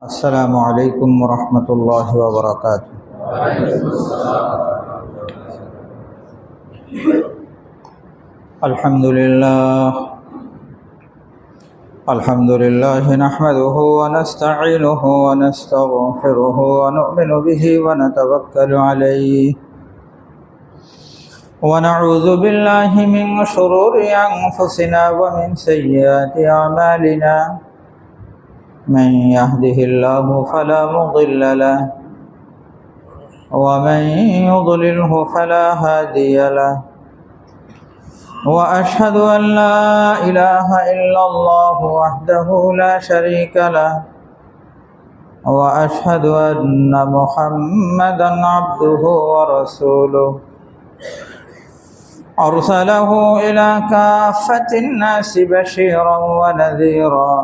السلام عليكم ورحمة الله وبركاته. الحمد لله نحمده ونستعينه ونستغفره ونؤمن به ونتوكل عليه ونعوذ بالله من شرور أنفسنا ومن سيئات أعمالنا. من يهده الله فلا مضل له ومن يضلله فلا هادي له، وأشهد أن لا إله إلا الله وحده لا شريك له، وأشهد أن محمدا عبده ورسوله أرسله إلى كافة الناس بشيرا ونذيرا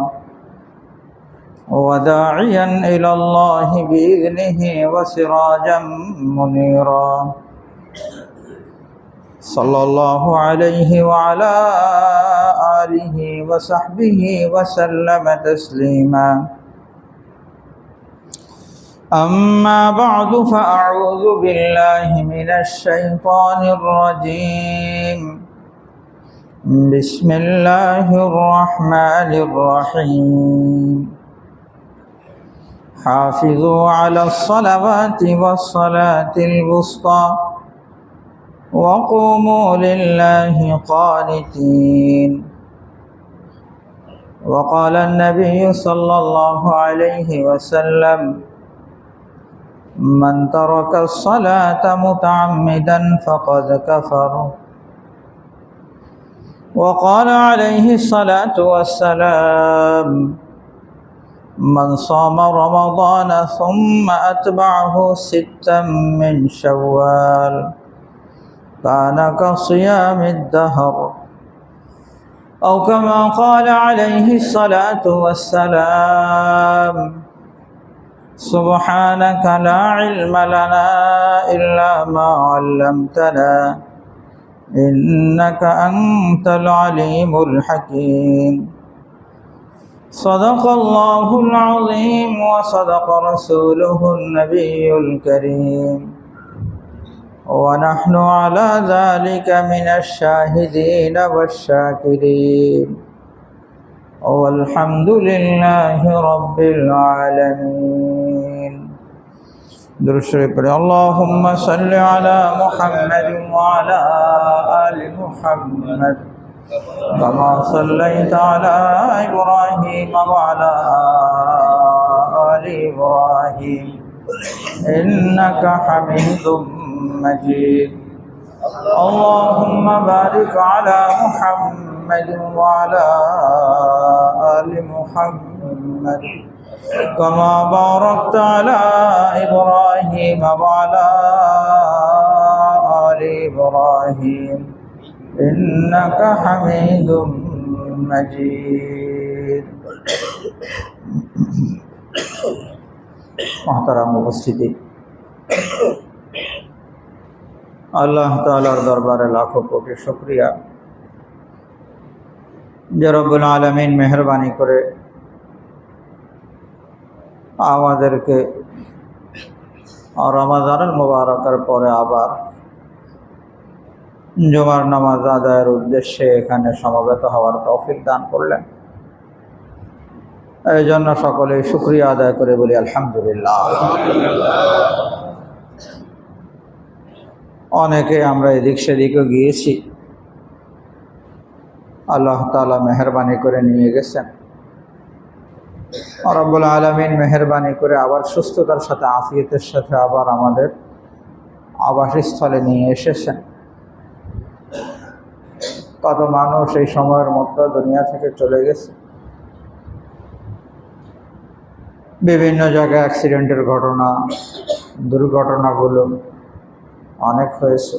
وداعيا إلى الله بإذنه وسراجا منيرا. صلى الله عليه وعلى آله وصحبه وسلم تسليما. أما بعد فأعوذ بالله من الشيطان الرجيم. بسم الله الرحمن الرحيم. حافظوا على الصلوات والصلاة الوسطى وقوموا لله قانتين. وقال النبي صلى الله عليه وسلم: من ترك الصلاة متعمدا فقد كفر. وقال عليه الصلاة والسلام: من صام رمضان ثم أتبعه ستا من شوال كان كصيام الدهر، أو كما قال عليه الصلاة والسلام. سبحانك لا علم لنا إلا ما علمتنا إنك أنت العليم الحكيم. صدق الله العظيم وصدق رسوله النبي الكريم، ونحن على ذلك من الشاهدين والشاكرين، والحمد لله رب العالمين. درود شریف پڑھیں. اللهم صل على محمد وعلى آل محمد كما صليت على إبراهيم وعلى آل إبراهيم إنك حميد مجيد. اللهم بارك على محمد وعلى آل محمد كما باركت على إبراهيم وعلى آل إبراهيم إنك حميد مجيد. محترم উপস্থিতি, আল্লাহ তাআলার দরবারে লাখো কোটি শুকরিয়া যে রব্বুল আলামিন মেহেরবানি করে আমাদেরকে রমাদানুল মুবারকের পরে আবার জুমার নামাজ আদায়ের উদ্দেশ্যে এখানে সমবেত হওয়ার তৌফিক দান করলেন। এই জন্য সকলে শুকরিয়া আদায় করে বলি আলহামদুলিল্লাহ। অনেকে আমরা এদিক সেদিকও গিয়েছি, আল্লাহ তাআলা মেহেরবানি করে নিয়ে গেছেন। রব্বুল আলামিন মেহেরবানি করে আবার সুস্থতার সাথে আফিয়তের সাথে আবার আমাদের আবাসস্থলে নিয়ে এসেছেন। কত মানুষ এই সময়ের মধ্যে দুনিয়া থেকে চলে গেছে। বিভিন্ন জায়গায় অ্যাক্সিডেন্টের ঘটনা, দুর্ঘটনাগুলো অনেক হয়েছে।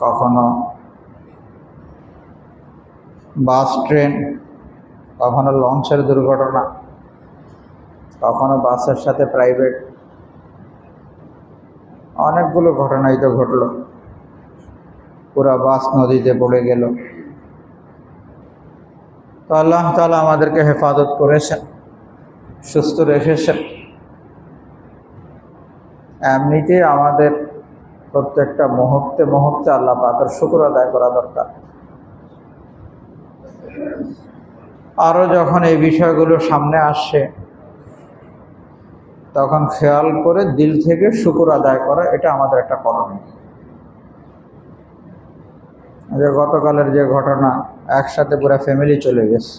কখনো বাস ট্রেন, কখনো লঞ্চের দুর্ঘটনা, কখনো বাসের সাথে প্রাইভেট, অনেকগুলো ঘটনাই তো ঘটল। পুরা বাস নদীতে পড়ে গেল। তো আল্লাহ তাআলা আমাদেরকে হেফাজত করেছেন। সুস্থ রেখেছেন। এমনিতেই আমাদের প্রত্যেকটা মুহূর্তে মুহূর্তে আল্লাহ পাকের শুকর আদায় করা দরকার। আরও যখন এই বিষয়গুলো সামনে আসছে তখন খেয়াল করে দিল থেকে শুকর আদায় করা, এটা আমাদের একটা করণীয়। যে গতকালের যে ঘটনা, একসাথে পুরো ফ্যামিলি চলে গেছে।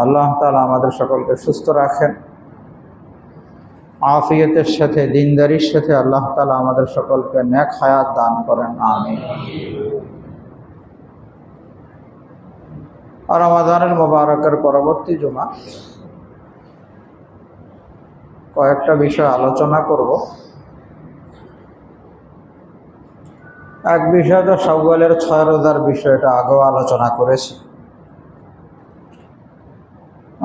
আল্লাহ তাআলা আমাদের সকলকে সুস্থ রাখেন, আফিয়তের সাথে দিনদারির সাথে আল্লাহ তাআলা আমাদের সকলকে নেক হায়াত দান করেন, আমিন। আর রমাদানুল মুবারকের পরবর্তী জুমা কয়েকটা বিষয় আলোচনা করব। এক বিষয় তো শাওয়ালের 6 রোজার বিষয়টা আগেও আলোচনা করেছি।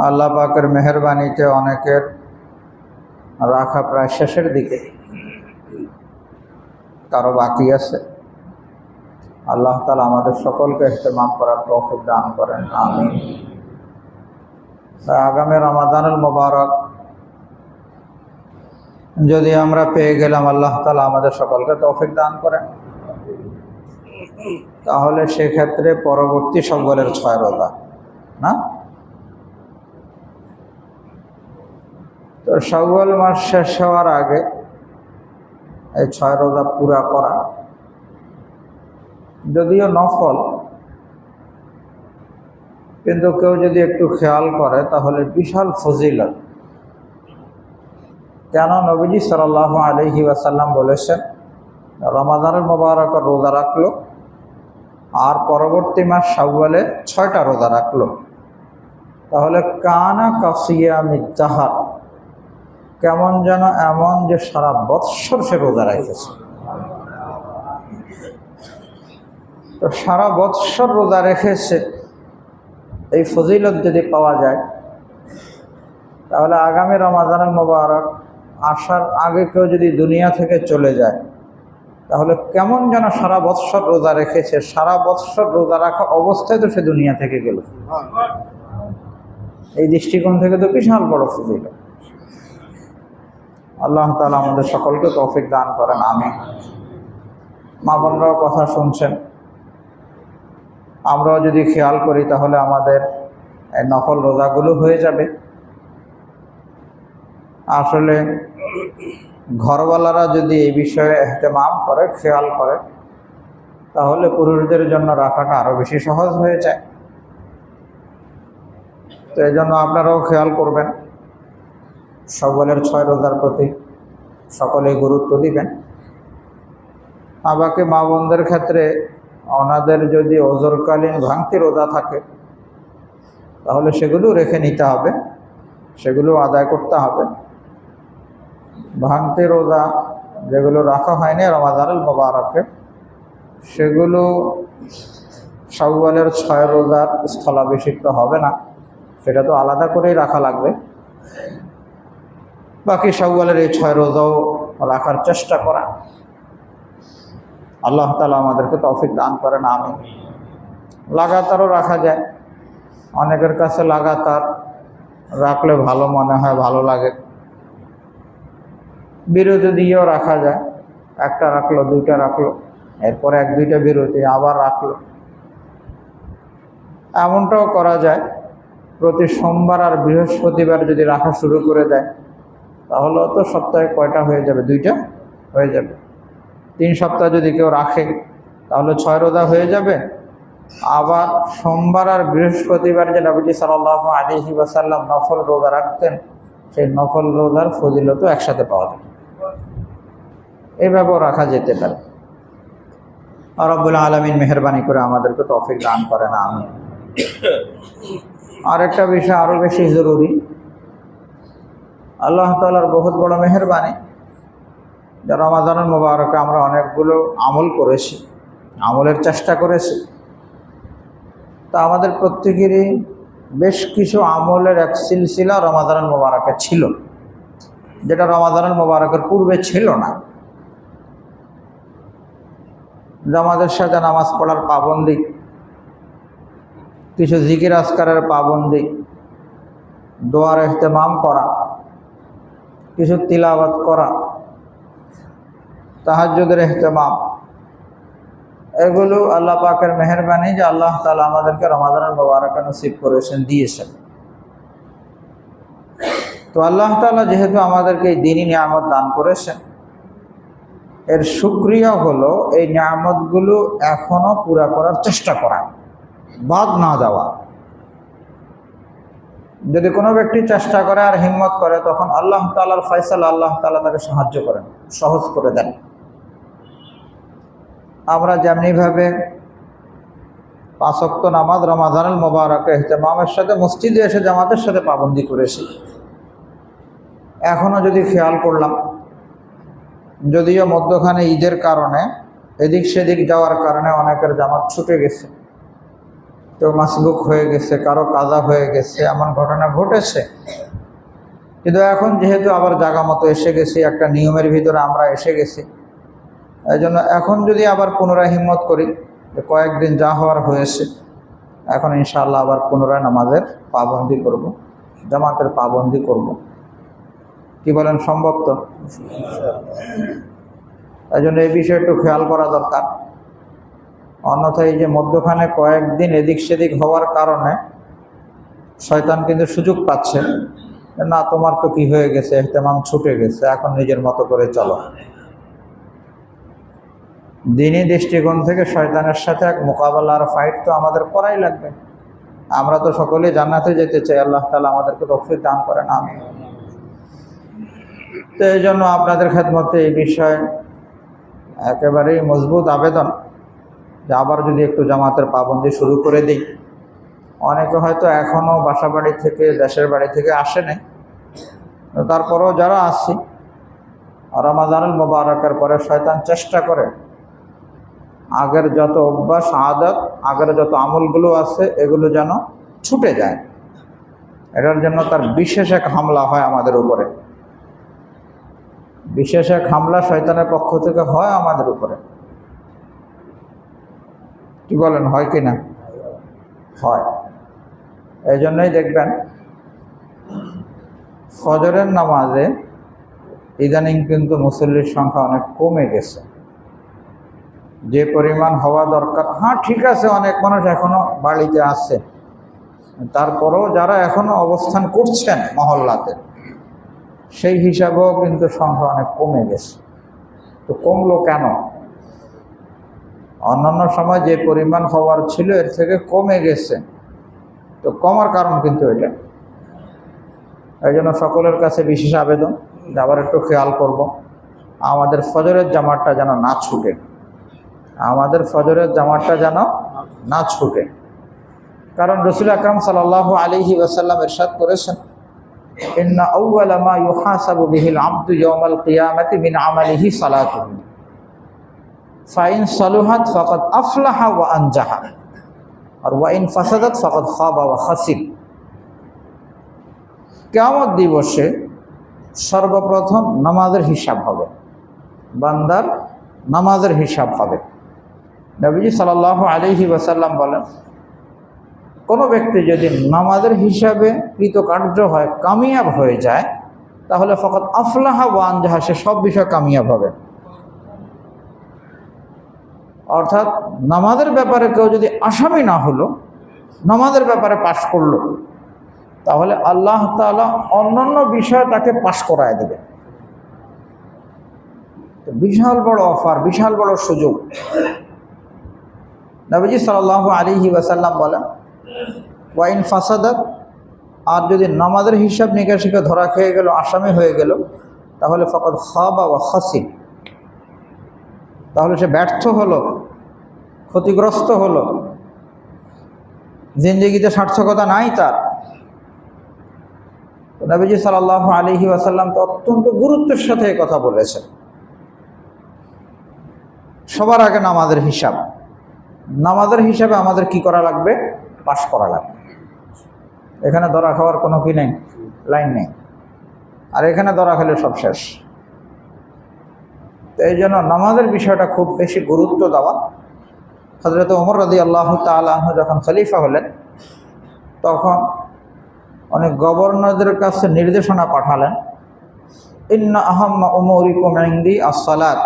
আল্লাহ পাকের মেহেরবানিতে অনেকের রাখা প্রায় শেষের দিকে, কারো বাকি আছে। আল্লাহ তাআলা আমাদের সকলকে ইহতিমাম করার তৌফিক দান করেন, আমিন। আগামী রমাদানুল মুবারক যদি আমরা পেয়ে গেলাম, আল্লাহ তাআলা আমাদের সকলকে তৌফিক দান করেন, তাহলে সেক্ষেত্রে পরবর্তী শাওয়ালের 6 রোজা না, তো শাওয়াল মাস শেষ হওয়ার আগে এই 6 রোজা পুরা করা, যদিও নফল, কিন্তু কেউ যদি একটু খেয়াল করে তাহলে বিশাল ফজিলত। কেন? নবীজি সাল্লাল্লাহু আলাইহি ওয়াসাল্লাম বলেছেন, রমাদানুল মুবারকের রোজা রাখলো আর পরবর্তী মাস শাওয়ালে 6টা রোজা রাখলো, তাহলে কানা কাসিয়ামিদ দাহর, কেমন যেন এমন যে সারা বৎসর সে রোজা রেখেছে। তো সারা বৎসর রোজা রেখেছে, এই ফজিলত যদি পাওয়া যায়, তাহলে আগামী রমাদানুল মুবারক আসার আগে কেউ যদি দুনিয়া থেকে চলে যায়, তাহলে কেমন যেন সারা বৎসর রোজা রেখেছে, সারা বৎসর রোজা রাখা অবস্থায় তো সে দুনিয়া থেকে গেল। এই দৃষ্টিকোণ থেকে তো বিশাল বড় ফজিলত। আল্লাহ তাআলা আমাদের সকলকে তৌফিক দান করেন, আমিন। মা বোনরাও কথা শুনছেন, আমরাও যদি খেয়াল করি তাহলে আমাদের এই নফল রোজাগুলো হয়ে যাবে। আসলে ঘরওয়ালারা যদি এই বিষয়ে ইহতিমাম করে, খেয়াল করে, তাহলে পুরুষদের জন্য রাখাটা আরও বেশি সহজ হয়ে যায়। তো এই জন্য আপনারাও খেয়াল করবেন, শাওয়ালের 6 রোজার প্রতি সকলেই গুরুত্ব দিবেন। বাকি মা বোনদের ক্ষেত্রে ওনাদের যদি ওজরকালীন ভাঙতি রোজা থাকে, তাহলে সেগুলো রেখে নিতে হবে, সেগুলো আদায় করতে হবে। ভাঙতি রোজা যেগুলো রাখা হয়নি রমাদানুল মুবারকে, সেগুলো শাওয়ালের 6 রোজার স্থলাভিষিক্ত হবে না, সেটা তো আলাদা করেই রাখা লাগবে। বাকি শাওয়ালের এই 6 রোজাও রাখার চেষ্টা করা। আল্লাহ তাআলা আমাদেরকে তৌফিক দান করেন, আমিন। লাগাতারও রাখা যায়, অনেকের কাছে লাগাতার রাখলে ভালো মনে হয়, ভালো লাগে। বিরতি দিয়েও রাখা যায়, একটা রাখলো, 2টা রাখলো, এরপরে 1-2টা বিরতি, আবার রাখলো। এমনটাও করা যায়, প্রতি সোমবার আর বৃহস্পতিবার যদি রাখা শুরু করে দেয়, তাহলে তো সপ্তাহে কয়টা হয়ে যাবে? 2টা হয়ে যাবে। 3 সপ্তাহ যদি কেউ রাখে, তাহলে 6 রোজা হয়ে যাবে। আবার সোমবার আর বৃহস্পতিবার যে নবীজি সাল্লাল্লাহু আলাইহি ওয়াসাল্লাম নফল রোজা রাখতেন, সেই নফল রোজার ফজিলতও একসাথে পাওয়া যাবে। এইভাবেও রাখা যেতে পারে। আর রব্বুল আলামিন মেহেরবানি করে আমাদেরকে তৌফিক দান করেন, আমিন। আরেকটা বিষয় আরও বেশি জরুরি, আল্লাহ তাআলার বহুত বড় মেহেরবানি, যে রমাদানুল মুবারকে আমরা অনেকগুলো আমল করেছি, আমলের চেষ্টা করেছি। তা আমাদের প্রত্যেকেরই বেশ কিছু আমলের এক সিলসিলা রমাদানুল মুবারকে ছিল, যেটা রমাদানুল মুবারকের পূর্বে ছিল না। জামাতের সাথে নামাজ পড়ার পাবন্দি, কিছু জিকির আজকারের পাবন্দি, দোয়ার ইহতেমাম করা, কিছু তিলাওয়াত করা, তাহাজ্জুদের ইহতেমাম, এগুলো আল্লাহ পাকের মেহেরবানি যে আল্লাহ তাআলা আমাদেরকে রমাদানুল মুবারক নসিব করেছেন, দিয়েছেন। তো আল্লাহ তাআলা যেহেতু আমাদেরকে এই দ্বীনি নিয়ামত দান করেছেন, এর শুকরিয়া হলো এই নিয়ামতগুলো এখনো পুরা করার চেষ্টা করা, বাদ না দেওয়া। যদি কোনো ব্যক্তি চেষ্টা করে আর হিম্মত করে, তখন আল্লাহ তাআলার ফয়সালা, আল্লাহ তাআলা তাকে সাহায্য করেন, সহজ করে দেন। আমরা যেমনিভাবে 5 ওয়াক্ত নামাজ রমাদানুল মুবারকে ইহতেমামের সাথে মসজিদে এসে জামাতের সাথে পাবন্দি করেছি, এখনও যদি খেয়াল করলাম, যদিও মধ্যখানে ঈদের কারণে এদিক সেদিক যাওয়ার কারণে অনেকের জামাত ছুটে গেছে, কেউ মাসবুক হয়ে গেছে, কারো কাজা হয়ে গেছে, এমন ঘটনা ঘটেছে। কিন্তু এখন যেহেতু আবার জায়গা মতো এসে গেছি, একটা নিয়মের ভিতরে আমরা এসে গেছি, এই জন্য এখন যদি আবার পুনরায় হিম্মত করি, যে কয়েকদিন যা হওয়ার হয়েছে, এখন ইনশাআল্লাহ আবার পুনরায় নামাজের পাবন্দি করব, জামাতের পাবন্দি করব। কি বলেন, সম্ভব তো? এই জন্য এই বিষয়ে একটু খেয়াল করা দরকার। অন্যথায় এই যে মধ্যখানে কয়েকদিন এদিক সেদিক হওয়ার কারণে শয়তান কিন্তু সুযোগ পাচ্ছে, না তোমার তো কি হয়ে গেছে, ইহতেমাম ছুটে গেছে, এখন নিজের মতো করে চলো। দ্বীনি দৃষ্টিকোণ থেকে শয়তানের সাথে এক মোকাবেলার ফাইট তো আমাদের করাই লাগবে। আমরা তো সকলেই জান্নাতে যেতে চাই, আল্লাহ তাআলা আমাদেরকে তৌফিক দান করেন, আমিন। তো এই জন্য আপনাদের খেদমতে এই বিষয়ে একেবারেই মজবুত আবেদন যে আবার যদি একটু জামাতের পাবন্দি শুরু করে দিই। অনেকে হয়তো এখনও বাসা বাড়ি থেকে, দেশের বাড়ি থেকে আসে নাই, তারপরেও যারা আসছি, রমাদানুল মুবারকের পরে শয়তান চেষ্টা করে আগের যত অভ্যাস, আদত, আগের যত আমলগুলো আছে, এগুলো যেন ছুটে যায়। এটার জন্য তার বিশেষ এক হামলা হয় আমাদের উপরে, বিশেষ এক হামলা শয়তানের পক্ষ থেকে হয় আমাদের উপরে। কি বলেন, হয় কি না? হয়। এই জন্যই দেখবেন ফজরের নামাজে ইদানিং কিন্তু মুসল্লির সংখ্যা অনেক কমে গেছে, যে পরিমাণ হওয়া দরকার। হ্যাঁ, ঠিক আছে, অনেক মানুষ এখনো বাড়িতে আছে, তারপরেও যারা এখনো অবস্থান করছেন মহল্লাতে, সেই হিসাবেও কিন্তু সংখ্যা অনেক কমে গেছে। তো কমলো কেন? অন্যান্য সময় যে পরিমাণ হওয়ার ছিল এর থেকে কমে গেছে, তো কমার কারণ কিন্তু এটা। এই জন্য সকলের কাছে বিশেষ আবেদন যে আবার একটু খেয়াল করব, আমাদের ফজরের জামাতটা যেন না ছুটে, আমাদের ফজরের জামাতটা যেন না ছুটে। কারণ রাসূল আকরাম সাল্লাল্লাহু আলাইহি ওয়াসাল্লাম ইরশাদ করেছেন, ইন্না আউওয়ালা মা ইউহাসাবু বিহিল আবদু ইয়াওমাল কিয়ামাতি মিন আমালিহি সালাতুহু ফাইন সালুহাত ফাকাদ আফলাহা ওয়া আনজাহা আর ওয়াইন ফাসাদাত ফাকাদ খাবা ওয়া খাসির। কিয়ামত দিবসে সর্বপ্রথম নামাজের হিসাব হবে, বান্দার নামাজের হিসাব হবে। নবীজি সাল্লাল্লাহু আলাইহি ওয়াসাল্লাম বলেন, কোনো ব্যক্তি যদি নামাজের হিসাবে কৃতকার্য হয়, কামিয়াব হয়ে যায়, তাহলে ফাকাদ আফলাহা ওয়া আনজাহা, সে সব বিষয় কামিয়াব হবে। অর্থাৎ নামাজের ব্যাপারে কেউ যদি আসামি না হলো, নামাজের ব্যাপারে পাশ করলো, তাহলে আল্লাহ তাআলা অন্যান্য বিষয় তাকে পাশ করায় দেবে। বিশাল বড় অফার, বিশাল বড় সুযোগ। নবীজি সাল্লাল্লাহু আলাইহি ওয়াসাল্লাম বলেন, ওয়াইন ফাসাদাত, আর যদি নামাজের হিসাব নিকাশিকে ধরা খেয়ে গেল, আসামি হয়ে গেল, তাহলে ফাকাদ খাবা ওয়া খাসির, তাহলে সে ব্যর্থ হলো, ক্ষতিগ্রস্ত হলো, জিন্দেগিতে সার্থকতা নাই তার। নবীজি সাল্লাল্লাহু আলাইহি ওয়াসাল্লাম তো অত্যন্ত গুরুত্বের সাথে কথা বলেছেন। সবার আগে নামাজের হিসাব, নামাজের হিসাবে আমাদের কি করা লাগবে? পাশ করা লাগবে। এখানে ধরা খাওয়ার কোনো কি নেই, লাইন নেই। আর এখানে ধরা খেলে সব শেষ। তো এই জন্য নামাজের বিষয়টা খুব বেশি গুরুত্ব দেওয়া। হযরত ওমর রাদিয়াল্লাহু তাআলা আনহু যখন খলিফা হলেন, তখন অনেক গভর্নরদের কাছে নির্দেশনা পাঠালেন, ইন্না আহাম্মা উমুরিকুম ইনদি আস-সালাত,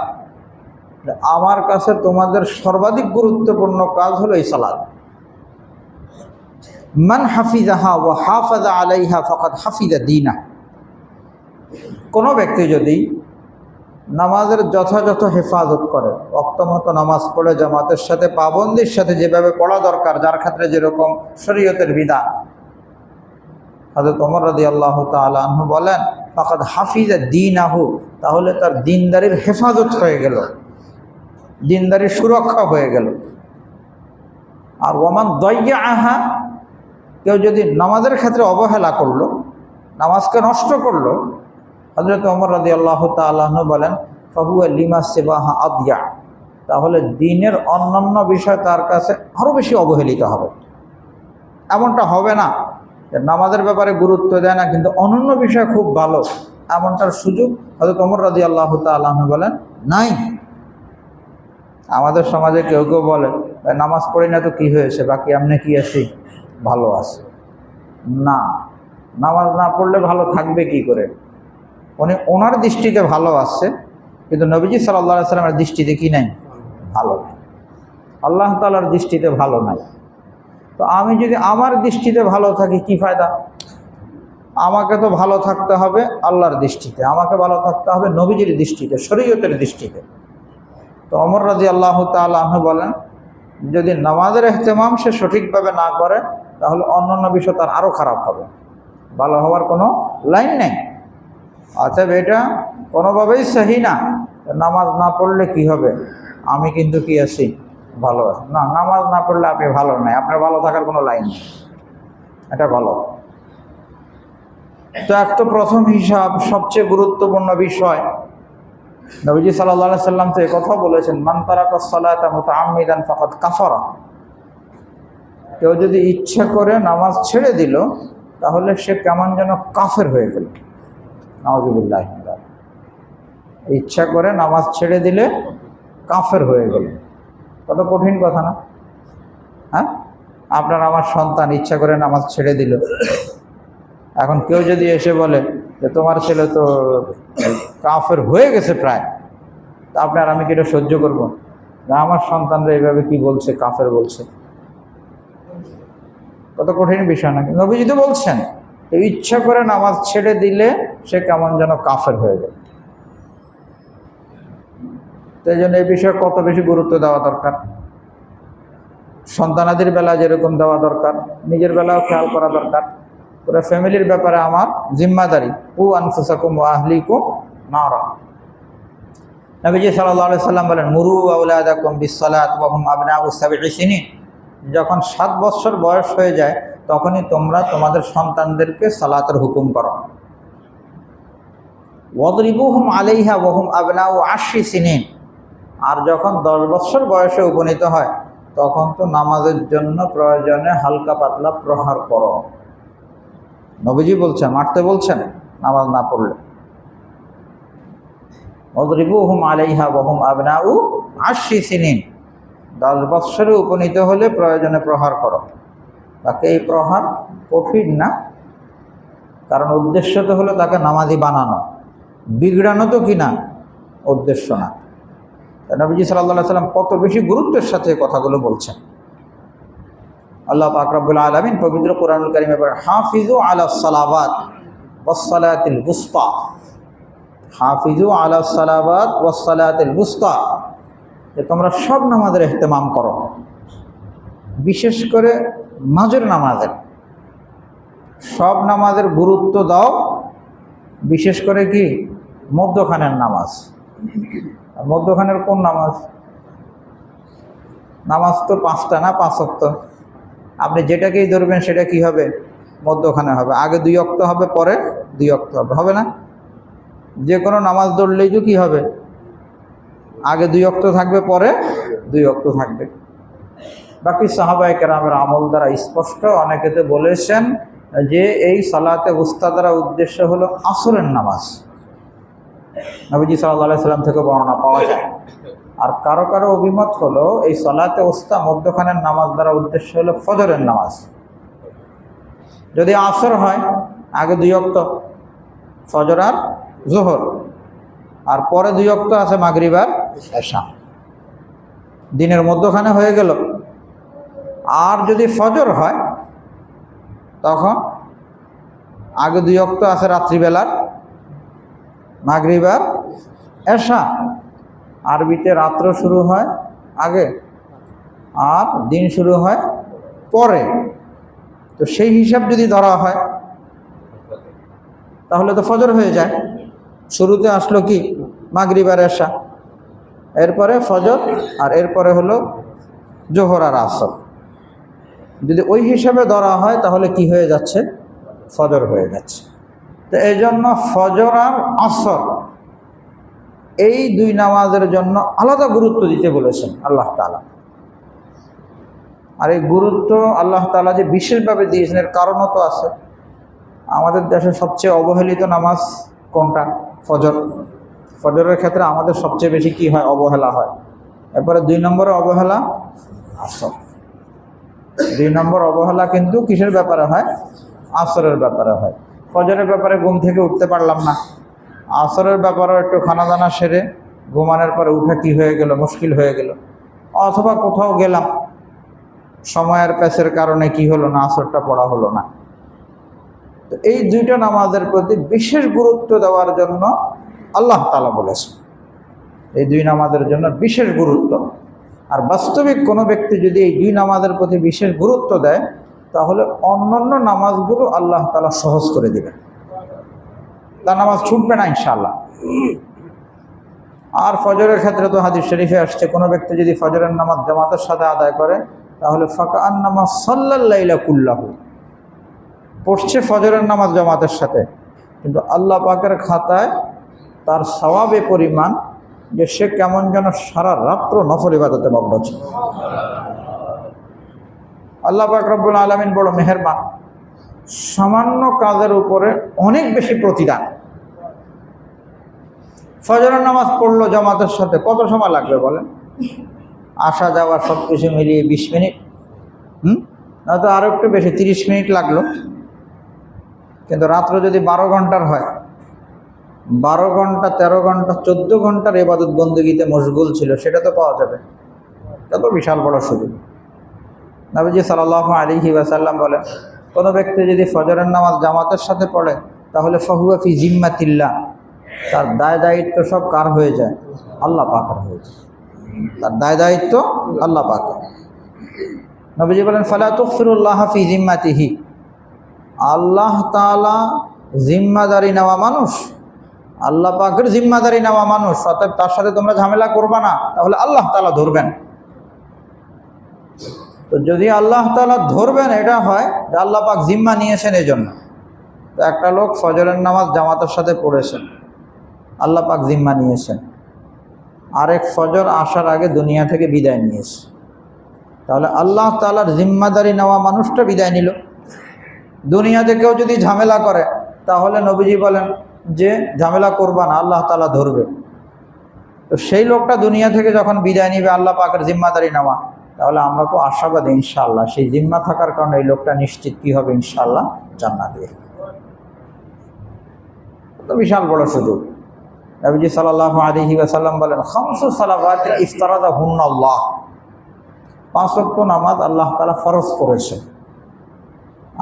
আমার কাছে তোমাদের সর্বাধিক গুরুত্বপূর্ণ কাজ হলো এই সালাত। মান হাফিজাহা ওয়া হাফাজা আলাইহা ফাকাদ হাফিজা দীনা, কোনো ব্যক্তি যদি নামাজের যথাযথ হেফাজত করে, ওয়াক্তমতো নামাজ পড়ে জামাতের সাথে পাবন্দির সাথে যেভাবে পড়া দরকার, যার ক্ষেত্রে যেরকম শরীয়তের বিধান, হযরত ওমর রাদিয়াল্লাহু তাআলা আনহু বলেন ফাকাদ হাফিজা দীনাহু, তাহলে তার দিনদারির হেফাজত হয়ে গেল, দিনদারির সুরক্ষা হয়ে গেল। আর ওয়ামান দাইয়াহা, কেউ যদি নামাজের ক্ষেত্রে অবহেলা করলো, নামাজকে নষ্ট করলো, হযরত ওমর রাদিয়াল্লাহু তাআলা আনহু বলেন ফাহুয়া লিমা সিবাহা আদিয়া, তাহলে দিনের অন্যান্য বিষয় তার কাছে আরও বেশি অবহেলিত হবে। এমনটা হবে না যে নামাজের ব্যাপারে গুরুত্ব দেয় না কিন্তু অন্যান্য বিষয় খুব ভালো, এমনটার সুযোগ হযরত ওমর রাদিয়াল্লাহু তাআলা আনহু বলেন নাই। আমাদের সমাজে কেউ কেউ বলে নামাজ পড়ি না তো কি হয়েছে, বাকি আপনি কি আছি, ভালো আছে। না, নামাজ না পড়লে ভালো থাকবে কি করে? উনি ওনার দৃষ্টিতে ভালো আছে, কিন্তু নবীজি সাল্লাল্লাহু আলাইহি সাল্লামের দৃষ্টিতে কি নাই, ভালো নাই, আল্লাহ তাআলার দৃষ্টিতে ভালো নাই। তো আমি যদি আমার দৃষ্টিতে ভালো থাকি কি ফায়দা? আমাকে তো ভালো থাকতে হবে আল্লাহর দৃষ্টিতে, আমাকে ভালো থাকতে হবে নবীজির দৃষ্টিতে, শরীয়তের দৃষ্টিতে। তো ওমর রাদিয়াল্লাহু তাআলা আনহু বলেন যদি নামাজের ইহতিমাম সে সঠিকভাবে না করে তাহলে অন্যান্য বিষয় তার আরও খারাপ হবে, ভালো হওয়ার কোনো লাইন নেই। অতএব এটা কোনোভাবেই সহি না, নামাজ না পড়লে কি হবে, আমি কিন্তু কি আছি, ভালো আছি। না, নামাজ না পড়লে আপনি ভালো নাই, আপনার ভালো থাকার কোনো লাইন নেই, এটা ভালো। তো একটা প্রথম হিসাব, সবচেয়ে গুরুত্বপূর্ণ বিষয়, নবীজি সাল্লাল্লাহু আলাইহি সাল্লাম তো কথা বলেছেন মান তারাকাস সালাতা মুতাআম্মিদান ফাকাদ কাফারা, কেউ যদি ইচ্ছা করে নামাজ ছেড়ে দিল তাহলে সে কেমন যেন কাফের হয়ে গেল। নাউযুবিল্লাহ, ইচ্ছা করে নামাজ ছেড়ে দিলে কাফের হয়ে গেল, কত কঠিন কথা না? হ্যাঁ, আপনার আমার সন্তান ইচ্ছা করে নামাজ ছেড়ে দিল, এখন কেউ যদি এসে বলে যে তোমার ছেলে তো কাফের হয়ে গেছে প্রায়, তা আপনার আমি কি এটা সহ্য করবো? না, আমার সন্তানরা এইভাবে কি বলছে, কাফের বলছে, কত কঠিন বিষয় না? নবীজি তো বলছেন ইচ্ছা করে নামাজ ছেড়ে দিলে সে কেমন যেন কাফের হয়ে গেল। তাই জন্য এই বিষয়ে কত বেশি গুরুত্ব দেওয়া দরকার, সন্তানাদের বেলা যেরকম দেওয়া দরকার, নিজের বেলাও খেয়াল করা দরকার। পুরো ফ্যামিলির ব্যাপারে আমার জিম্মাদারি, কু আনফুসাকুম ওয়া আহলিকুম নারা। নবীজি সাল্লাল্লাহু আলাইহি সাল্লাম বলেন মুরু আওলাদাকুম বিসসালাত ওয়া হুম আবনাউ সাবঈ সিনিন, যখন 7 বছর বয়স হয়ে যায় তখনই তোমরা তোমাদের সন্তানদেরকে সালাতের হুকুম করো। ওয়াদরিবুহুম আলাইহা ওয়া হুম আবনাউ 10 সিনিন, আর যখন 10 বছর বয়সে উপনীত হয় তখন তো নামাজের জন্য প্রয়োজনে হালকা পাতলা প্রহার করো। নবীজি বলছেন, মারতে বলছেন নামাজ না পড়লে। ওয়াদরিবুহুম আলাইহা ওয়া হুম আবনাউ 10 সিনিন, 10 বছরে উপনীত হলে প্রয়োজনে প্রহার করো। তাকে এই প্রহার কঠিন না, কারণ উদ্দেশ্য তো হলো তাকে নামাজি বানানো, বিগড়ানো তো কিনা উদ্দেশ্য না। নবীজি সাল্লাল্লাহু আলাইহি সাল্লাম কত বেশি গুরুত্বের সাথে কথাগুলো বলছেন। আল্লাহ পাক রব্বুল আলামিন পবিত্র কোরআনুল কারীমে বলেন হাফিজু আলাস সালাওয়াত ওয়াস সালাতিল বুসতা, হাফিজু আলাস সালাওয়াত ওয়াস সালাতিল বুসতা, যে তোমরা সব নামাজের ইহতিমাম করো, বিশেষ করে মাঝের নামাজের, সব নামাজের গুরুত্ব দাও, বিশেষ করে কি মধ্যখানের নামাজ। মধ্যখানের কোন নামাজ? নামাজ তো 5টা না, 5 ওয়াক্ত। আপনি যেটাকেই ধরবেন সেটা কি হবে, মধ্যখানে হবে। আগে 2 ওয়াক্ত হবে, পরে 2 ওয়াক্ত হবে, হবে না? যে কোনো নামাজ ধরলেই তো কি হবে, আগে 2 ওয়াক্ত থাকবে, পরে 2 ওয়াক্ত থাকবে। বাকি সাহাবায়ে কেরামের আমল দ্বারা স্পষ্ট, অনেকে তো বলেছেন যে এই সালাতে উস্তা দ্বারা উদ্দেশ্য হলো আসরের নামাজ, নবীজি সাল্লাল্লাহু আলাইহি সাল্লাম থেকে বর্ণনা পাওয়া যায়। আর কারো কারো অভিমত হলো এই সালাতে উস্তা মধ্যখানের নামাজ দ্বারা উদ্দেশ্য হলো ফজরের নামাজ। যদি আসর হয় আগে 2 ওয়াক্ত ফজর আর জোহর, আর পরে 2 ওয়াক্ত আছে মাগরিব আর এশা, দিনের মধ্যখানে হয়ে গেল। আর যদি ফজর হয় তখন আগে 2 ওয়াক্ত আছে রাত্রিবেলার মাগরিব আর এশা। আরবিতে রাত্র শুরু হয় আগে আর দিন শুরু হয় পরে। তো সেই হিসাব যদি ধরা হয় তাহলে তো ফজর হয়ে যায়। শুরুতে আসলো কি মাগরিব আর এশা, এরপরে ফজর, আর এরপরে হলো জোহর আর আসর। যদি ওই হিসাবে ধরা হয় তাহলে কি হয়ে যাচ্ছে? ফজর হয়ে যাচ্ছে। তো এই জন্য ফজর আর আসর এই 2 নামাজের জন্য আলাদা গুরুত্ব দিতে বলেছেন আল্লাহ তাআলা। আর এই গুরুত্ব আল্লাহ তাআলা যে বিশেষভাবে দিয়েছেন এর কারণও তো আছে। আমাদের দেশে সবচেয়ে অবহেলিত নামাজ কোনটা? ফজর। ফজরের ক্ষেত্রে আমাদের সবচেয়ে বেশি কি হয়? অবহেলা হয়। এরপরে 2 নম্বরে অবহেলা আসর। 2 নম্বর অবহেলা কিন্তু কিসের ব্যাপারে হয়? আসরের ব্যাপারে হয়। ফজরের ব্যাপারে ঘুম থেকে উঠতে পারলাম না, আসরের ব্যাপারেও একটু খানা দানা সেরে ঘুমানোর পরে উঠে কি হয়ে গেল? মুশকিল হয়ে গেল। অথবা কোথাও গেলাম, সময়ের প্যাচের কারণে কি হলো না, আসরটা পড়া হলো না। তো এই 2টা নামাজের প্রতি বিশেষ গুরুত্ব দেওয়ার জন্য আল্লাহ তাআলা বলেছেন, এই 2 নামাজের জন্য বিশেষ গুরুত্ব। আর বাস্তবিক কোনো ব্যক্তি যদি এই 2 নামাজের প্রতি বিশেষ গুরুত্ব দেয় তাহলে অন্যান্য নামাজগুলো আল্লাহ তাআলা সহজ করে দিবেন, তার নামাজ ছুটবে না ইনশাআল্লাহ। আর ফজরের ক্ষেত্রে তো হাদিস শরীফে আসছে, কোনো ব্যক্তি যদি ফজরের নামাজ জামাতের সাথে আদায় করে তাহলে ফাকাআন্নামা সাল্লাল লাইলা কুল্লাহু, পড়ছে ফজরের নামাজ জামাতের সাথে, কিন্তু আল্লাহ পাকের খাতায় তার সওয়াবে পরিমাণ যে সে কেমন যেন সারা রাত্র নফল ইবাদতে মগ্ন ছিল। আল্লাহ পাক রব্বুল আলামিন বড় মেহেরবান, সামান্য কাজের উপরে অনেক বেশি প্রতিদান। ফজরের নামাজ পড়লো জামাতের সাথে, কত সময় লাগবে বলেন? আসা যাওয়া সব কিছু মিলিয়ে 20 মিনিট, নয়তো আরও একটু বেশি 30 মিনিট লাগলো। কিন্তু রাত্র যদি 12 ঘন্টার হয়, 12 ঘন্টা 13 ঘন্টা 14 ঘন্টার ইবাদত বন্দেগীতে মশগুল ছিল, সেটা তো পাওয়া যাবে। এটা তো বিশাল বড় সুযোগ। নবীজি সাল্লাল্লাহু আলাইহি ওয়াসাল্লাম বলেন, কোনো ব্যক্তি যদি ফজরের নামাজ জামাতের সাথে পড়ে তাহলে ফাহুয়া ফি জিম্মাতিল্লাহ, তার দায় দায়িত্ব সব কার হয়ে যায়? আল্লাহ পাকের হয়ে যায়। তার দায় দায়িত্ব আল্লাহ পাকের। নবীজি বলেন ফালা তুগফিরুল্লাহ ফি জিম্মাতিহি, আল্লাহ তাআলা জিম্মাদারি নেওয়া মানুষ, আল্লাহ পাকের জিম্মাদারি নেওয়া মানুষ, অর্থাৎ তার সাথে তোমরা ঝামেলা করবা না, তাহলে আল্লাহ তাআলা ধরবেন। তো যদি আল্লাহ তাআলা ধরবেন এটা হয় যে আল্লাহ পাক জিম্মা নিয়েছেন এই জন্য। তো একটা লোক ফজরের নামাজ জামাতের সাথে পড়েছেন, আল্লাহ পাক জিম্মা নিয়েছেন, আরেক ফজর আসার আগে দুনিয়া থেকে বিদায় নিয়েছে, তাহলে আল্লাহ তাআলার জিম্মাদারি নেওয়া মানুষটা বিদায় নিল। দুনিয়াতে কেউ যদি ঝামেলা করে তাহলে নবীজি বলেন যে ঝামেলা করবা না, আল্লাহ তাআলা ধরবে। তো সেই লোকটা দুনিয়া থেকে যখন বিদায় নিবে আল্লাহ পাকের জিম্মাদারি নেওয়া, তাহলে আমরা তো আশাবাদী ইনশাআল্লাহ সেই জিম্মা থাকার কারণে এই লোকটা নিশ্চিত কি হবে? ইনশাআল্লাহ জান্নাতে। তো বিশাল বড় সুযোগ। নবীজি সাল্লাল্লাহু আলাইহি ওয়াসাল্লাম বলেন, খামসু সালাওয়াত ইফতারাদাহুন্নাল্লাহ, 5 ওয়াক্ত নামাজ আল্লাহ তাআলা ফরজ করেছে।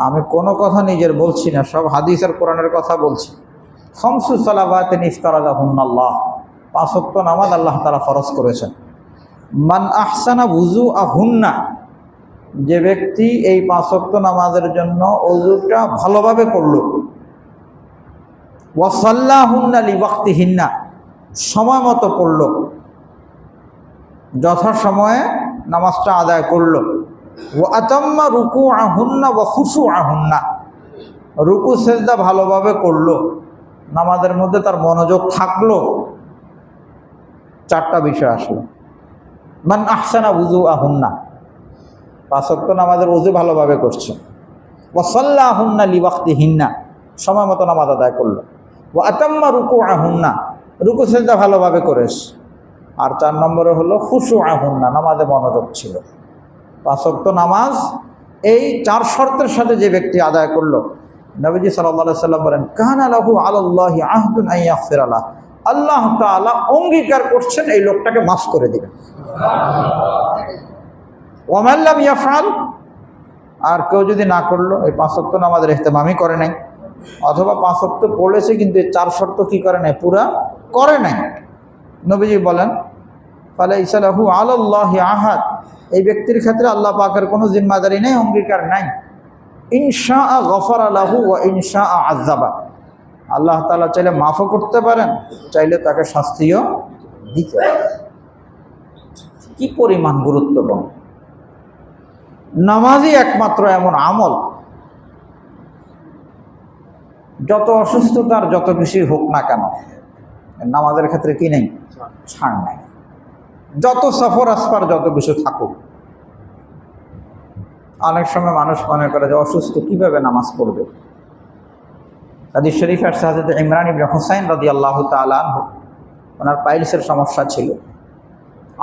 আমি কোনো কথা নিজের বলছি না, সব হাদিস আর কোরআনের কথা বলছি। খামসু সালাওয়াত ইফতারাদাহুন্নাল্লাহ, 5 ওয়াক্ত নামাজ আল্লাহ তাআলা ফরজ করেছেন। মান আহসানা ওযুআহুন্না, যে ব্যক্তি এই 5 ওয়াক্ত নামাজের জন্য ওযুটা ভালোভাবে করলো, ওয়া সাল্লাহুন্না লিওয়াক্তিহিন্না, সময় মতো পড়লো, যথাসময়ে নামাজটা আদায় করলো, ওয়া আতাম্মা রুকুআহুন্না ওয়া খুশুআহুন্না, রুকু সেজদা ভালোভাবে করলো, নামাজের মধ্যে তার মনোযোগ থাকলো। 4টা বিষয় আসলো। মান আহসানা ওযুআহুন্না, 5 ওয়াক্ত নামাজের ওযু ভালোভাবে করছে, ওয়া সাল্লাহুন্না লিওয়াক্তিহিন্না, সময় মতো নামাজ আদায় করলো, ওয়া আতাম্মা রুকুআহুন্না, রুকু সেজদা ভালোভাবে করেছে, আর 4 নম্বরে হলো খুশুআহুন্না, নামাজে মনোযোগ ছিল। 5 ওয়াক্ত নামাজ এই 4 শর্তের সাথে যে ব্যক্তি আদায় করলো, নবীজি সাল্লাল্লাহু আলাইহি সাল্লাম বলেন কানা লাহু আলাল্লাহি আহদুন আন ইয়াগফিরা লাহ, আল্লাহ তাআলা অঙ্গীকার করছেন এই লোকটাকে মাফ করে দিবেন। ওয়া মান লাম ইয়াফআল, আর কেউ যদি না করলো, এই 5 ওয়াক্ত নামাজের ইহতিমামই করে নাই, অথবা 5 ওয়াক্ত পড়েছে কিন্তু এই 4 শর্ত কি করে নাই, পুরা করে নাই, নবীজি বলেন ফালাইসা লাহু আলাল্লাহি আহাদ, এই ব্যক্তির ক্ষেত্রে আল্লাহ পাকের কোনো জিম্মাদারি নেই, অঙ্গীকার নাই। ইনশাআ গফারা লাহু ওয়া ইনশাআ আযাবা, আল্লাহ তাআলা চাইলে মাফও করতে পারেন, চাইলে তাকে শাস্তিও দিতে পারেন। কি পরিমাণ গুরুত্বপূর্ণ! নামাজই একমাত্র এমন আমল, যত অসুস্থতার যত কিছুই হোক না কেন, নামাজের ক্ষেত্রে কি নেই, ছাড় নাই। যত সফর আসপার যত কিছু থাকুক, অনেক সময় মানুষ মনে করে যে অসুস্থ কিভাবে নামাজ পড়বে। হাদিস শরীফে আসছে হযরত ইমরান ইবনে হুসাইন রাদিয়াল্লাহু তাআলা আনহু, ওনার পাইলসের সমস্যা ছিল।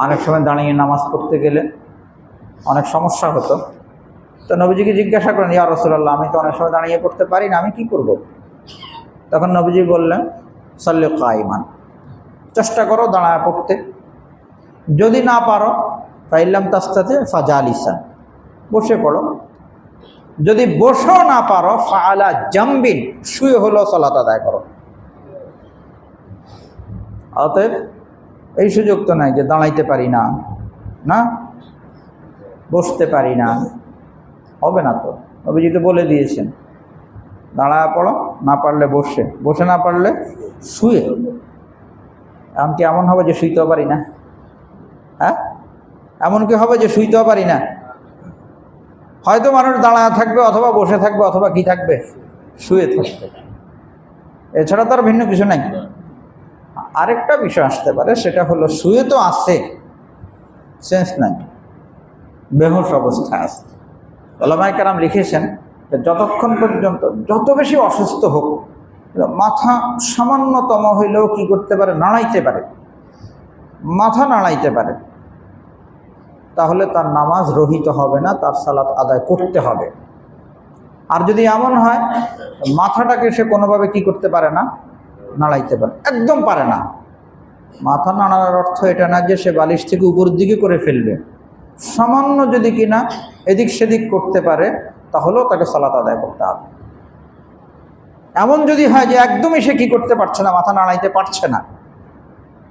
অনেক সময় দাঁড়িয়ে নামাজ পড়তে গেলে অনেক সমস্যা হতো। তো নবীজিকে জিজ্ঞাসা করেন, ইয়া রাসূলুল্লাহ, আমি তো অনেক সময় দাঁড়িয়ে পড়তে পারি না, আমি কি করব? তখন নবীজি বললেন সাল্লি কাইমান, চেষ্টা করো দাঁড়ায় পড়তে, যদি না পারো ফাইল্লাম তাস্তাতে ফাজালিসান, বসে পড়ো, যদি বসেও না পারো ফাআলা জামবিন, শুয়ে হলো সালাত আদায় করো। অতএব এই সুযোগ তো নাই যে দাঁড়াইতে পারি না, না বসতে পারি না, হবে না তো। নবীজি তো বলে দিয়েছেন দাঁড়ায় পড়ো, না পারলে বসে, বসে না পারলে শুয়ে। এমনকি এমন হবে যে শুইতেও পারি না, হ্যাঁ এমন কি হবে যে শুইতেও পারি না? হয়তো মানুষ দাঁড়ায় থাকবে, অথবা বসে থাকবে, অথবা কি থাকবে, শুয়ে থাকবে, এছাড়া তার ভিন্ন কিছু নাই। আরেকটা বিষয় আসতে পারে, সেটা হলো শুয়ে তো আছে, সেন্স নাই, বেহুশ অবস্থায় আছে। ওলামায়ে কেরাম লিখেছেন যে যতক্ষণ পর্যন্ত যত বেশি অসুস্থ হোক, মাথা সামান্যতম হইলেও কি করতে পারে, নাড়াইতে পারে, মাথা নাড়াইতে পারে, তাহলে তার নামাজ রহিত হবে না, তার সালাত আদায় করতে হবে। আর যদি এমন হয় মাথাটাকে সে কোনোভাবে কি করতে পারে না, নাড়াইতে পারে, একদম পারে না, মাথা নাড়ানোর অর্থ এটা না যে সে বালিশ থেকে উপরের দিকে করে ফেলবে, সামান্য যদি কিনা এদিক সেদিক করতে পারে তাহলেও তাকে সালাত আদায় করতে হবে। এমন যদি হয় যে একদমই সে কি করতে পারছে না, মাথা নাড়াইতে পারছে না,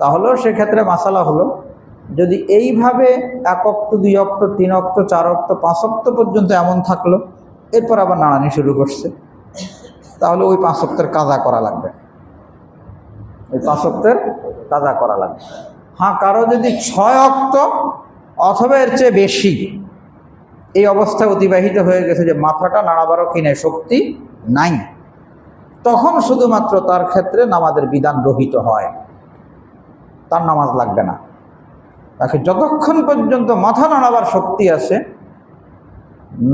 তাহলেও সেক্ষেত্রে মাসালা হলো, যদি এইভাবে 1 ওয়াক্ত 2 ওয়াক্ত 3 ওয়াক্ত 4 ওয়াক্ত 5 ওয়াক্ত পর্যন্ত এমন থাকলো, এরপর আবার নাড়ানি শুরু করছে, তাহলে ওই 5 ওয়াক্তের কাজা করা লাগবে, ওই 5 ওয়াক্তের কাজা করা লাগবে। হ্যাঁ, কারো যদি 6 ওয়াক্ত অথবা এর চেয়ে বেশি এই অবস্থায় অতিবাহিত হয়ে গেছে যে মাথাটা নাড়াবারও কিনে শক্তি নাই, তখন শুধুমাত্র তার ক্ষেত্রে নামাজের বিধান রহিত হয়, তার নামাজ লাগবে না। তাকে যতক্ষণ পর্যন্ত মাথা নাড়াবার শক্তি আছে,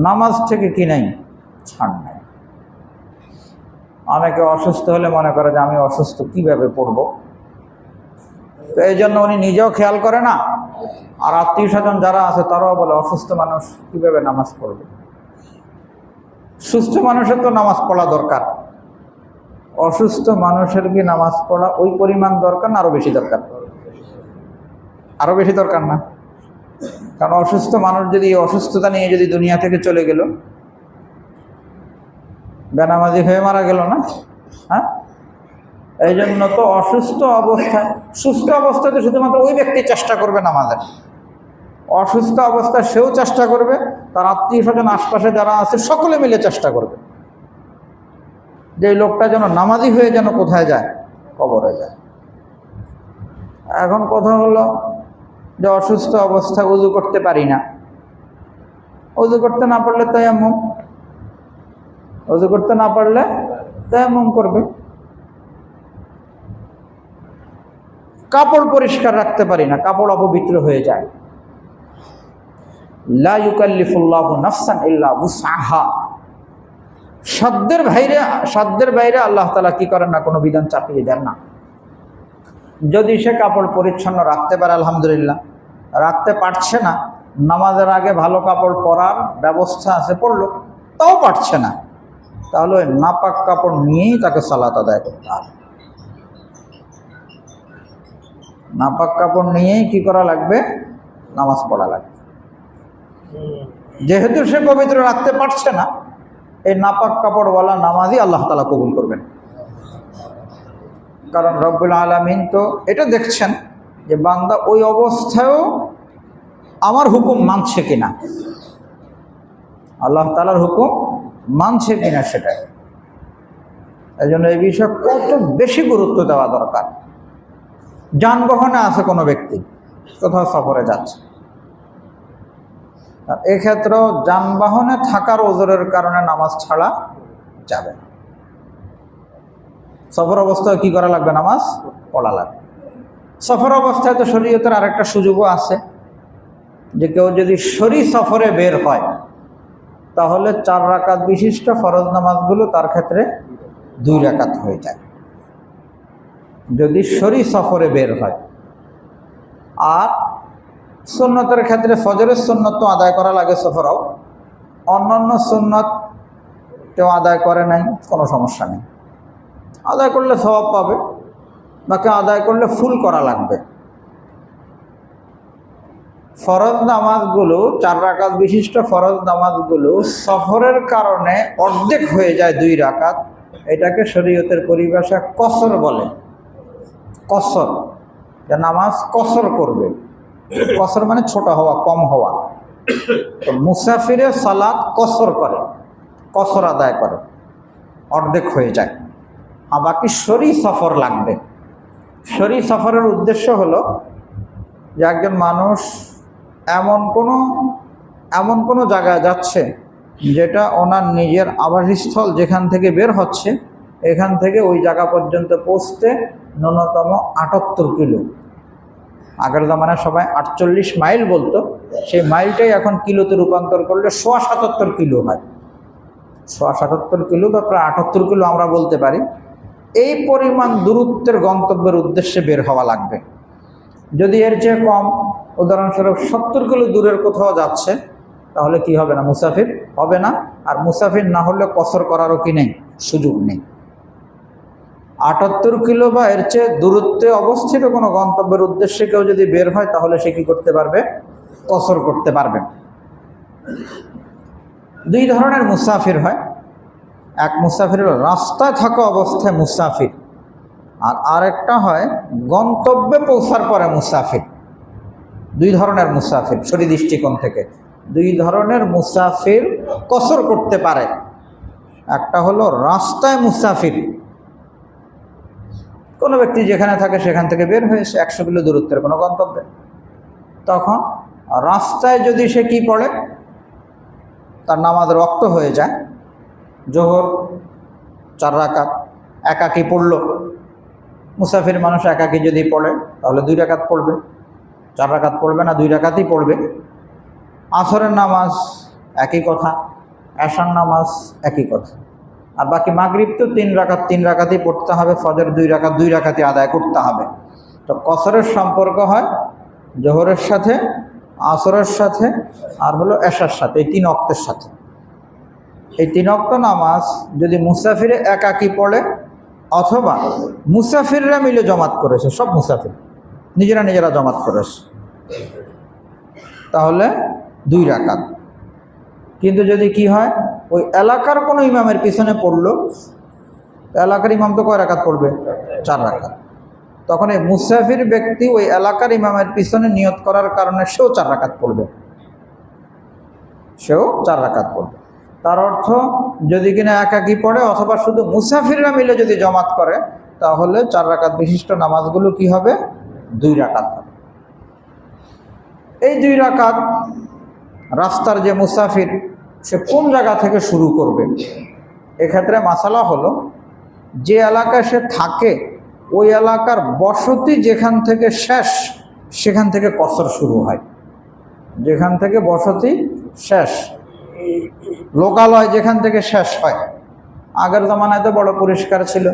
নামাজ থেকে কি নাই, ছাড় নাই। অনেকে অসুস্থ হলে মনে করে যে আমি অসুস্থ, কিভাবে পড়ব, তো এই জন্য উনি নিজেও খেয়াল করে না, আর আত্মীয় স্বজন যারা আছে তারাও বলে অসুস্থ মানুষ কিভাবে নামাজ পড়বে। সুস্থ মানুষের তো নামাজ পড়া দরকার, অসুস্থ মানুষের কি নামাজ পড়া ওই পরিমাণ দরকার না আরো বেশি দরকার? আরো বেশি দরকার না? কারণ অসুস্থ মানুষ যদি অসুস্থতা নিয়ে যদি দুনিয়া থেকে চলে গেল, বেনামাজি হয়ে মারা গেল না, হ্যাঁ? এই জন্য তো অসুস্থ অবস্থায়, সুস্থ অবস্থাতে শুধুমাত্র ওই ব্যক্তি চেষ্টা করবে নামাজের, অসুস্থ অবস্থায় সেও চেষ্টা করবে, তার আত্মীয় স্বজন আশপাশে যারা আছে সকলে মিলে চেষ্টা করবে যে এই লোকটা যেন নামাজি হয়ে যেন কোথায় যায়, কবরে যায়। এখন কথা হলো যে অসুস্থ অবস্থায় ওযু করতে পারি না, ওযু করতে না পারলে তায়াম্মুম, ওযু করতে না পারলে তায়াম্মুম করবে। কাপড় পরিষ্কার রাখতে পারি না, কাপড় অপবিত্র হয়ে যায়, লা ইউকাল্লিফুল্লাহু নাফসান ইল্লা উসআহা, সাধ্যের বাইরে আল্লাহ তাআলা কি করেন না, কোনো বিধান চাপিয়ে দেন না। যদি সে কাপড় পরিচ্ছন্ন রাখতে পারে আলহামদুলিল্লাহ, রাখতে পারছে না নামাজের আগে ভালো কাপড় পরার ব্যবস্থা আছে, পরলো, তাও পারছে না, তাহলে ওই নাপাক কাপড় নিয়েই তাকে সালাত আদায় করতে হবে। নাপাক কাপড় নিয়েই কি করা লাগবে? নামাজ পড়া লাগবে। যেহেতু সে পবিত্র রাখতে পারছে না, এই নাপাক কাপড়ওয়ালা নামাজই আল্লাহ তাআলা কবুল করবেন। কারণ রব্বুল আলামিন তো এটা দেখছেন যে বান্দা ওই অবস্থায়ও আমার হুকুম মানছে কিনা, আল্লাহ তাআলার হুকুম মানছে কিনা সেটাই। এই জন্য এই বিষয়ে কত বেশি গুরুত্ব দেওয়া দরকার। যানবাহনে আছে কোনো ব্যক্তি, কোথাও সফরে যাচ্ছে, এক্ষেত্রেও যানবাহনে থাকার ওজরের কারণে নামাজ ছাড়া যাবে না। সফর অবস্থায় কি করা লাগবে? নামাজ পড়া লাগবে। সফর অবস্থায় তো শরীয়তের আরেকটা সুযোগও আছে, যে কেউ যদি সফরে বের হয় তাহলে 4 রাকাত বিশিষ্ট ফরজ নামাজগুলো তার ক্ষেত্রে 2 রাকাত হয়ে যায়, যদি সফরে বের হয়। আর সুন্নতের ক্ষেত্রে ফজরের সুন্নত তো আদায় করা লাগে সফরেও, অন্যান্য সুন্নত কেউ আদায় করে নাই, কোনো সমস্যা নেই, আদায় করলে সওয়াব পাবে, বাকি আদায় করলে ফুল করা লাগবে। ফরজ নামাজগুলো 4 রাকাত বিশিষ্ট ফরজ নামাজগুলো সফরের কারণে অর্ধেক হয়ে যায় 2 রাকাত, এটাকে শরীয়তের পরিভাষা কসর বলে। কসর, যে নামাজ কসর করবে। কসর মানে ছোট হওয়া, কম হওয়া। তো মুসাফিরের সালাত কসর করে, কসর আদায় করে, অর্ধেক হয়ে যায়। আর বাকি সফর লাগবে। সফরের উদ্দেশ্য হলো যে একজন মানুষ এমন কোনো জায়গায় যাচ্ছে যেটা ওনার নিজের আবাসস্থল যেখান থেকে বের হচ্ছে, এখান থেকে ওই জায়গা পর্যন্ত পৌঁছতে ন্যূনতম 78 কিলো। আগের জামানায় সবাই 48 মাইল বলতো, সেই মাইলটাই এখন কিলোতে রূপান্তর করলে 77 কিলো হয়। 77 কিলো বা প্রায় 78 কিলো আমরা বলতে পারি। এই পরিমাণ দূরত্বের গন্তব্যের উদ্দেশ্যে বের হওয়া লাগবে। যদি এর চেয়ে কম, উদাহরণস্বরূপ 70 কিলো দূরের কোথাও যাচ্ছে, তাহলে কি হবে না? মুসাফির হবে না। আর মুসাফির না হলে কসর করারও কি নেই? সুযোগ নেই। 78 কিলো বা এর চেয়ে দূরত্বে অবস্থিত কোনো গন্তব্যের উদ্দেশ্যে কেউ যদি বের হয়, তাহলে সে কি করতে পারবে? কসর করতে পারবে। 2 ধরনের মুসাফির হয়। এক মুসাফির হলো রাস্তায় থাকা অবস্থায় মুসাফির, আর আরেকটা হয় গন্তব্যে পৌঁছার পরে মুসাফির। 2 ধরনের মুসাফির শরীর দৃষ্টিকোণ থেকে। 2 ধরনের মুসাফির কসর করতে পারে। একটা হলো রাস্তায় মুসাফির, কোনো ব্যক্তি যেখানে থাকে সেখান থেকে বের হয়েছে 100 কিলো দূরত্বের কোনো গন্তব্যে, তখন রাস্তায় যদি সে কি পড়ে, তার নামাজ রক্ত হয়ে যায়। জোহর 4 রাকাত একাকি পড়লো, মুসাফির মানুষ একাকি যদি পড়ে তাহলে 2 রাকাত পড়বে, 4 রাকাত পড়বে না, 2 রাকাতই পড়বে। আসরের নামাজ একই কথা, এশার নামাজ একই কথা। আর বাকি মাগরিব তো 3 রাকাতই পড়তে হবে, ফজর 2 রাকাতই আদায় করতে হবে। তো কসরের সম্পর্ক হয় জোহরের সাথে, আসরের সাথে, আর হলো এশার সাথে, এই 3 ওয়াক্তের সাথে। এই 3 ওয়াক্ত নামাজ যদি মুসাফিরে একাকি পড়ে, অথবা মুসাফিররা মিলে জমাত করেছে, সব মুসাফির নিজেরা জমাত করেছে, তাহলে 2 রাকাত। কিন্তু যদি কি হয়, ওই এলাকার কোনো ইমামের পিছনে পড়লো, এলাকার ইমাম তো কয় রাকাত পড়বে? 4 রাকাত। তখন এই মুসাফির ব্যক্তি ওই এলাকার ইমামের পিছনে নিয়ত করার কারণে সেও 4 রাকাত পড়বে, তার অর্থ যদি কিনা একাকি পড়ে অথবা শুধু মুসাফিররা মিলে যদি জমাত করে, তাহলে 4 রাকাত বিশিষ্ট নামাজগুলো কি হবে? 2 রাকাত হবে। এই 2 রাকাত রাস্তার যে মুসাফির, সে কোন জায়গা থেকে শুরু করবে? এক্ষেত্রে মাসালা হলো, যে এলাকায় সে থাকে ওই এলাকার বসতি যেখান থেকে শেষ, সেখান থেকে কসর শুরু হয়। যেখান থেকে বসতি শেষ, লোকালয় যেখান থেকে শেষ হয়। আগের জামানায় তো বড় পরিষ্কার ছিল,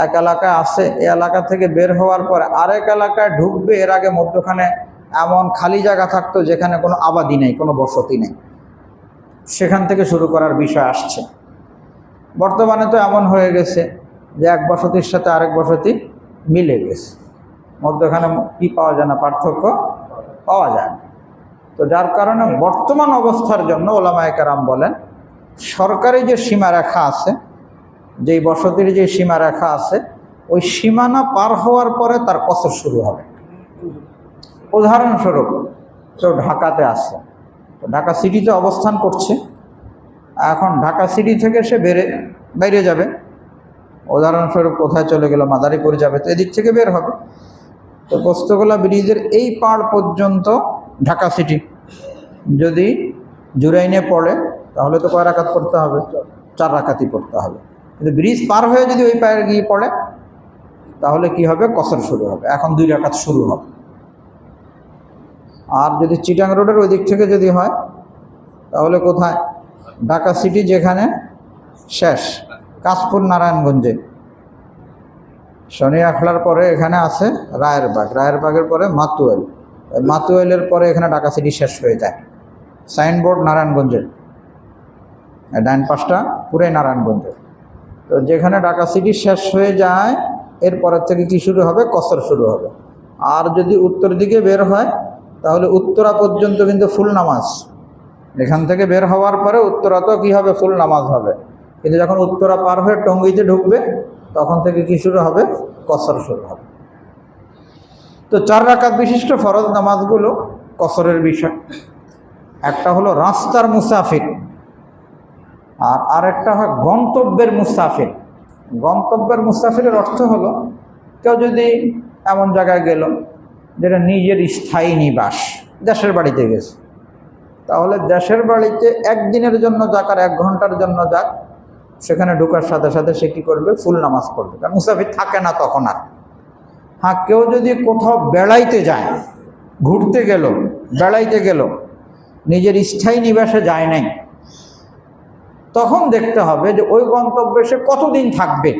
এক এলাকায় আসে, এই এলাকা থেকে বের হওয়ার পরে আরেক এলাকায় ঢুকবে, এর আগে মধ্যখানে এমন খালি জায়গা থাকতো যেখানে কোনো আবাদি নেই, কোনো বসতি নেই, সেখান থেকে শুরু করার বিষয় আসছে। বর্তমানে তো এমন হয়ে গেছে যে এক বসতির সাথে আরেক বসতি মিলে গেছে, মধ্যখানে কি পাওয়া যায় না, পার্থক্য পাওয়া যায় না। তো যার কারণে বর্তমান অবস্থার জন্য ওলামায়ে কেরাম বলেন সরকারি যে সীমারেখা আছে, যেই বসতির যে সীমারেখা আছে, ওই সীমানা পার হওয়ার পরে তার কসর শুরু হবে। উদাহরণস্বরূপ কেউ ঢাকাতে আছে, ঢাকা সিটিতে অবস্থান করছে, এখন ঢাকা সিটি থেকে সে বাইরে যাবে, উদাহরণস্বরূপ কোথায় চলে গেল, মাদারীপুর যাবে, তো এদিক থেকে বের হবে। তো পোস্তগোলা ব্রিজের এই পাড় পর্যন্ত ঢাকা সিটি, যদি জুরাইনে পড়ে তাহলে তো কয় রাকাত পড়তে হবে, 4 রাকাতই পড়তে হবে। কিন্তু ব্রিজ পার হয়ে যদি ওই পায়ে গিয়ে পড়ে তাহলে কি হবে, কসর শুরু হবে, এখন 2 রাকাত শুরু হবে। আর যদি চিটাং রোডের ওই দিক থেকে যদি হয় তাহলে কোথায়, ঢাকা সিটি যেখানে শেষ, কাশপুর নারায়ণগঞ্জে, শনি আখলার পরে এখানে আছে রায়েরবাগ, রায়েরবাগের পরে মাতুয়াইল, মাতুয়াইলের পরে এখানে ঢাকা সিটি শেষ হয়ে যায়। সাইনবোর্ড নারায়ণগঞ্জের, ডাইন পাশটা পুরাই নারায়ণগঞ্জের। তো যেখানে ঢাকা সিটি শেষ হয়ে যায় এরপরের থেকে কি শুরু হবে, কসর শুরু হবে। আর যদি উত্তর দিকে বের হয় তাহলে উত্তরা পর্যন্ত কিন্তু ফুল নামাজ, এখান থেকে বের হওয়ার পরে উত্তরা তো কী হবে, ফুল নামাজ হবে। কিন্তু যখন উত্তরা পার হয়ে টঙ্গীতে ঢুকবে তখন থেকে কি শুরু হবে, কসর শুরু হবে। তো 4 রাকাত বিশিষ্ট ফরজ নামাজগুলো কসরের বিষয়। একটা হলো রাস্তার মুসাফির, আর আরেকটা হয় গন্তব্যের মুসাফির। গন্তব্যের মুসাফিরের অর্থ হলো কেউ যদি এমন জায়গায় গেল যেটা নিজের স্থায়ী নিবাস, দেশের বাড়িতে গেছে, তাহলে দেশের বাড়িতে একদিনের জন্য যাক আর 1 ঘন্টার জন্য যাক, সেখানে ঢোকার সাথে সাথে সে কী করবে, ফুল নামাজ পড়বে, কারণ মুসাফির থাকে না তখন আর। হ্যাঁ, কেউ যদি কোথাও বেড়াইতে যায়, ঘুরতে গেল, বেড়াইতে গেল, নিজের স্থায়ী নিবাসে যায় নাই, তখন দেখতে হবে যে ওই গন্তব্যে সে কতদিন থাকবে।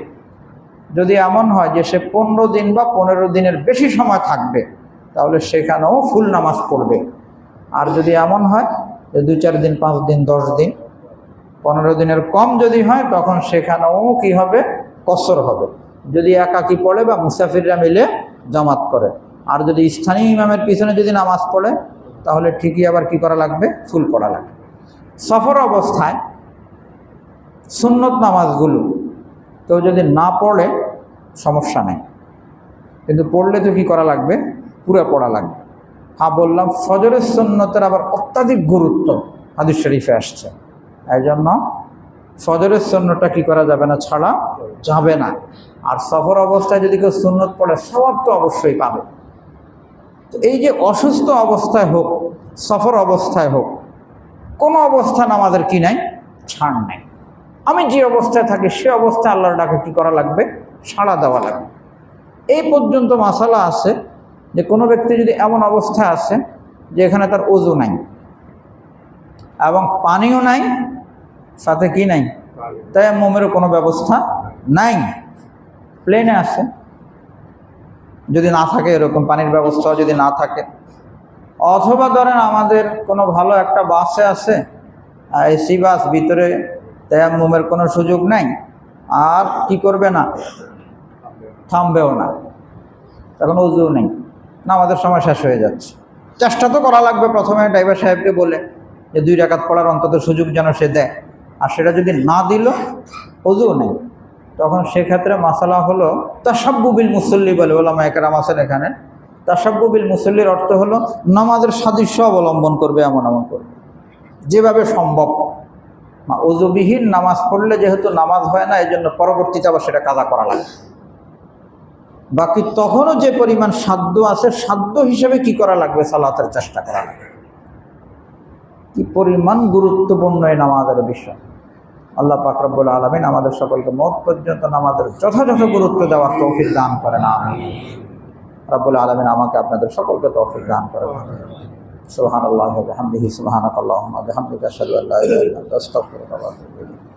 যদি এমন হয় যে সে 15 দিন বা 15 দিনের বেশি সময় থাকবে তাহলে সেখানেও ফুল নামাজ পড়বে। আর যদি এমন হয় যে 2-4 দিন, 5 দিন, 10 দিন, 15 দিনের কম যদি হয় তখন সেখানেও কি হবে, কসর হবে, যদি একাকি পড়ে বা মুসাফিররা মিলে জামাত করে। আর যদি স্থানীয় ইমামের পিছনে যদি নামাজ পড়ে তাহলে ঠিকই আবার কি করা লাগবে, ফুল পড়া লাগবে। সফর অবস্থায় সুন্নত নামাজগুলো কেউ যদি না পড়ে সমস্যা নেই, কিন্তু পড়লে তো কি করা লাগবে, পুরো পড়া লাগবে। হ্যাঁ, বললাম ফজরের সুন্নতের আবার অত্যাধিক গুরুত্ব হাদিস শরীফে আসছে, এই জন্য ফজরের সুন্নতটা কি করা যাবে না, ছাড়া যাবে না। আর সফর অবস্থায় যদি কেউ সুন্নত পড়ে সওয়াব তো অবশ্যই পাবে। তো এই যে অসুস্থ অবস্থায় হোক, সফর অবস্থায় হোক, কোনো অবস্থান আমাদের কি নাই, ছাড় নাই। আমি যে অবস্থায় থাকি সে অবস্থায় আল্লাহর ডাকে কী করা লাগবে, সাড়া দেওয়া লাগবে। এই পর্যন্ত মাসালা আছে যে কোনো ব্যক্তি যদি এমন অবস্থায় আছে যে এখানে তার ওযু নাই এবং পানিও নাই, সাথে কি নাই, তায়াম্মুমেরও কোনো ব্যবস্থা নাই, প্লেনে আছে, যদি না থাকে এরকম পানির ব্যবস্থাও যদি না থাকে, অথবা ধরেন আমাদের কোনো ভালো একটা বাসে আছে, এসি বাস, ভিতরে তায়াম্মুমের কোনো সুযোগ নাই, আর কি করবে না, থামবেও না, তখন ওযু নেই, না আমাদের সময় শেষ হয়ে যাচ্ছে। চেষ্টা তো করা লাগবে প্রথমে ড্রাইভার সাহেবকে বলে যে 2 রাকাত পড়ার অন্তত সুযোগ যেন সে দেয়। আর সেটা যদি না দিল, ওযু নেই, তখন সেক্ষেত্রে মাসালা হলো তাসাব্বু বিল মুসল্লি বলে ওলামায়ে কেরাম আছেন এখানে। তাসাব্বু বিল মুসল্লির অর্থ হলো নামাজের সাদৃশ্য অবলম্বন করবে, এমন করবে যেভাবে সম্ভব। ওযুবিহীন নামাজ পড়লে যেহেতু নামাজ হয় না, এই জন্য পরবর্তীতে আবার সেটা কাজা করা লাগে। বাকি তখনও যে পরিমাণ সাধ্য আছে, সাধ্য হিসেবে কি করা লাগবে, সালাতের চেষ্টা করা লাগবে। কি পরিমাণ গুরুত্বপূর্ণ এই নামাজের বিষয়। আল্লাহ পাক রব্বুল আলামিন আমাদের সকলকে মওত পর্যন্ত নামাজের যথাযথ গুরুত্ব দেওয়ার তৌফিক দান করেন, আমিন। রব্বুল আলামিন আমাকে আপনাদের সকলকে তৌফিক দান করেন। সুবহানাল্লাহি ওয়া বিহামদিহি, সুবহানাকাল্লাহুম্মা ওয়া বিহামদিকা, আশহাদু আল্লা ইলাহা ইল্লা আনতা, আস্তাগফিরুকা ওয়া আতুবু ইলাইক।